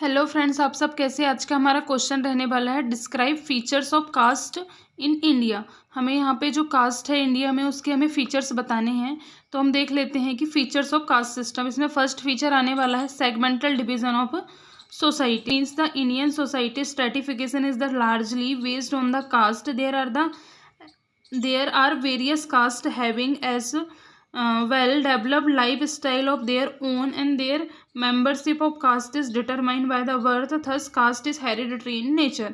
Hello friends, आप सब कैसे। आज का हमारा क्वेश्चन रहने वाला है describe features of caste in India. हमें यहाँ पे जो कास्ट है इंडिया में उसके हमें फीचर्स बताने हैं। तो हम देख लेते हैं कि फीचर्स ऑफ कास्ट सिस्टम। इसमें फर्स्ट फीचर आने वाला है segmental division of society. Means the Indian society stratification is the largely based on the caste. There are various caste having as well developed lifestyle of their own, and their membership of caste is determined by the birth, thus caste is hereditary in nature।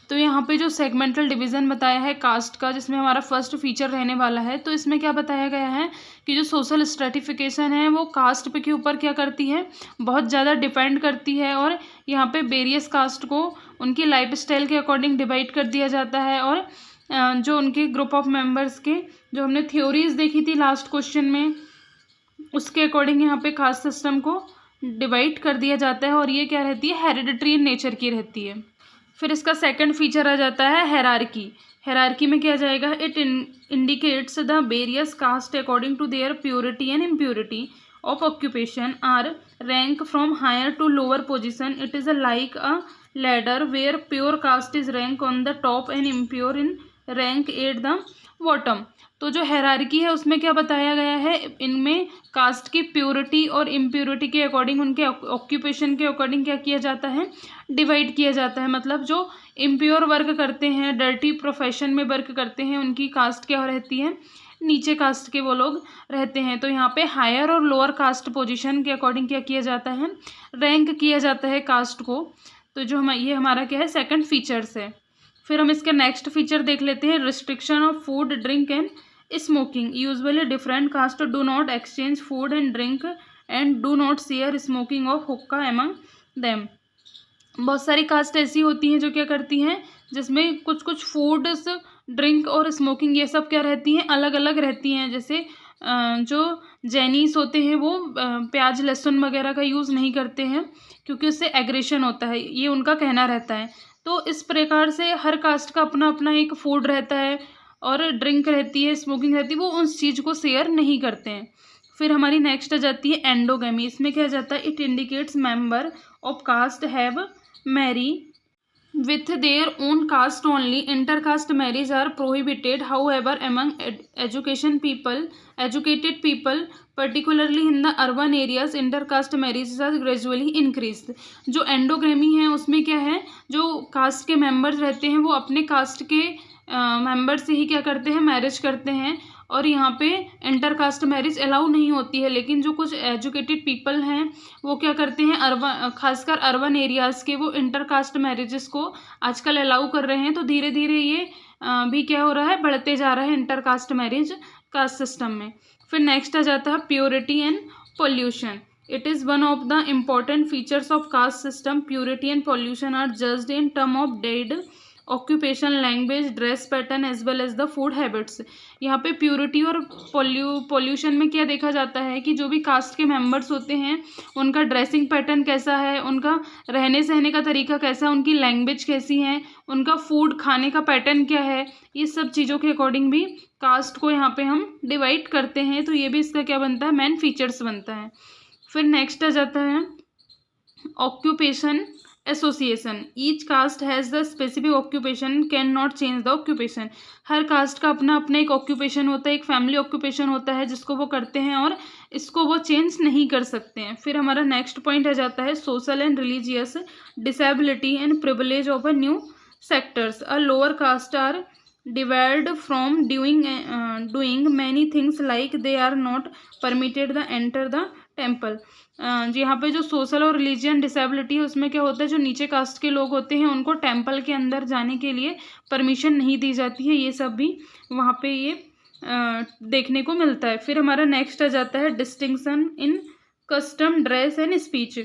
तो यहाँ पे जो segmental division बताया है cast का, जिसमें हमारा first feature रहने वाला है, तो इसमें क्या बताया गया है कि जो सोशल स्ट्रेटिफिकेशन है वो कास्ट पे के ऊपर क्या करती है, बहुत ज़्यादा डिपेंड करती है। और यहाँ पे वेरियस कास्ट को उनकी लाइफस्टाइल के अकॉर्डिंग डिवाइड कर दिया जाता है। और जो उनके ग्रुप ऑफ मेंबर्स के जो हमने थ्योरीज देखी थी लास्ट क्वेश्चन में, उसके अकॉर्डिंग यहाँ पे कास्ट सिस्टम को डिवाइड कर दिया जाता है। और ये क्या रहती है, हेरिडिटरी नेचर की रहती है। फिर इसका सेकंड फीचर आ जाता है हायरार्की। हायरार्की में क्या जाएगा, it indicates the various caste according to their purity and impurity of occupation are rank from higher to lower position. It is like a ladder where pure caste is rank on the top and impure in rank at the bottom. तो जो hierarchy है उसमें क्या बताया गया है, इनमें cast की प्योरिटी और इम्प्योरिटी के अकॉर्डिंग, उनके ऑक्यूपेशन के अकॉर्डिंग क्या किया जाता है, डिवाइड किया जाता है। मतलब जो इम्प्योर वर्क करते हैं, डर्टी प्रोफेशन में वर्क करते हैं, उनकी कास्ट क्या रहती है, नीचे कास्ट के वो लोग रहते हैं। तो यहाँ पे हायर और लोअर कास्ट पोजीशन के अकॉर्डिंग क्या किया जाता है, रैंक किया जाता है कास्ट को। तो जो ये हमारा क्या है, सेकंड फीचर्स है। फिर हम इसका नेक्स्ट फीचर देख लेते हैं, restriction of food drink and smoking. Usually different caste do not exchange food and drink and do not share smoking of हुक्का एमंग देम। बहुत सारी कास्ट ऐसी होती हैं जो क्या करती हैं, जिसमें कुछ कुछ फूड्स, ड्रिंक और स्मोकिंग ये सब क्या रहती हैं, अलग अलग रहती हैं। जैसे जो जैनीस होते हैं वो प्याज लहसुन वगैरह का यूज़ नहीं करते हैं क्योंकि उससे एग्रेशन होता है, ये उनका कहना रहता है। तो इस प्रकार से हर कास्ट का अपना अपना एक फूड रहता है और ड्रिंक रहती है, स्मोकिंग रहती है, वो उस चीज़ को शेयर नहीं करते हैं। फिर हमारी नेक्स्ट आ जाती है एंडोगेमी। इसमें क्या जाता है, it indicates member of caste have marry with their own caste only. Intercaste marriage are prohibited. However, among educated people, particularly in the urban areas, intercaste marriages are gradually increased। जो एंडोग्रामी है उसमें क्या है, जो कास्ट के members रहते हैं वो अपने कास्ट के मेंबर से ही क्या करते हैं, मैरिज करते हैं। और यहाँ पे इंटरकास्ट मैरिज अलाउ नहीं होती है। लेकिन जो कुछ एजुकेटेड पीपल हैं वो क्या करते हैं, खासकर अर्बन एरियाज़ के, वो इंटरकास्ट मैरिजेस को आजकल अलाउ कर रहे हैं। तो धीरे धीरे ये भी क्या हो रहा है, बढ़ते जा रहा है इंटरकास्ट मैरिज कास्ट सिस्टम में। फिर नेक्स्ट आ जाता है purity and pollution. It is one of the important features of caste system. Purity and pollution are judged in term of dead occupation, language, dress pattern as well as the food habits. यहाँ पे purity और pollution में क्या देखा जाता है कि जो भी कास्ट के मेंबर्स होते हैं उनका ड्रेसिंग पैटर्न कैसा है, उनका रहने सहने का तरीका कैसा है, उनकी लैंग्वेज कैसी है, उनका फूड खाने का पैटर्न क्या है, ये सब चीज़ों के अकॉर्डिंग भी कास्ट को यहाँ पे हम डिवाइड करते हैं। तो ये भी इसका क्या बनता है, मेन फीचर्स बनता है। फिर नेक्स्ट आ जाता है occupation association. Each caste has the specific occupation, can not change the occupation. हर कास्ट का अपना अपना एक ऑक्यूपेशन होता है, एक फैमिली ऑक्यूपेशन होता है जिसको वो करते हैं और इसको वो चेंज नहीं कर सकते हैं। फिर हमारा नेक्स्ट पॉइंट आ जाता है social and religious disability and privilege of a new sectors. A lower caste are divide from doing many things like they are not permitted the enter the temple. यहाँ पे जो सोशल और religion disability है उसमें क्या होता है, जो नीचे कास्ट के लोग होते हैं उनको टेम्पल के अंदर जाने के लिए परमिशन नहीं दी जाती है। ये सब भी वहाँ पे ये देखने को मिलता है। फिर हमारा नेक्स्ट आ जाता है distinction in custom, dress and speech.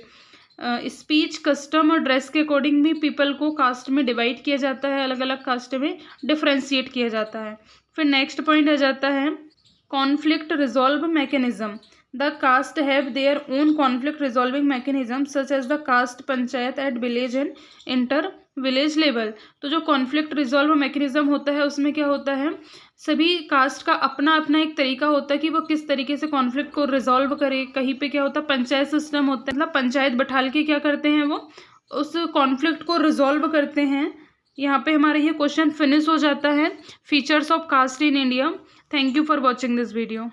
Speech, custom और ड्रेस के अकॉर्डिंग भी पीपल को कास्ट में डिवाइड किया जाता है, अलग अलग कास्ट में डिफ्रेंशिएट किया जाता है। फिर नेक्स्ट पॉइंट आ जाता है conflict resolve mechanism. The caste have their own conflict resolving mechanism such as the caste panchayat at village and inter village level। तो जो conflict resolve mechanism होता है उसमें क्या होता है, सभी कास्ट का अपना अपना एक तरीका होता है कि वो किस तरीके से कॉन्फ्लिक्ट को रिजॉल्व करे। कहीं पे क्या होता है, पंचायत सिस्टम होता है, मतलब पंचायत बैठाल के क्या करते हैं वो उस कॉन्फ्लिक्ट को रिजॉल्व करते हैं। यहाँ पे हमारा ये क्वेश्चन फिनिश हो जाता है, features of caste in India. Thank you for watching this video.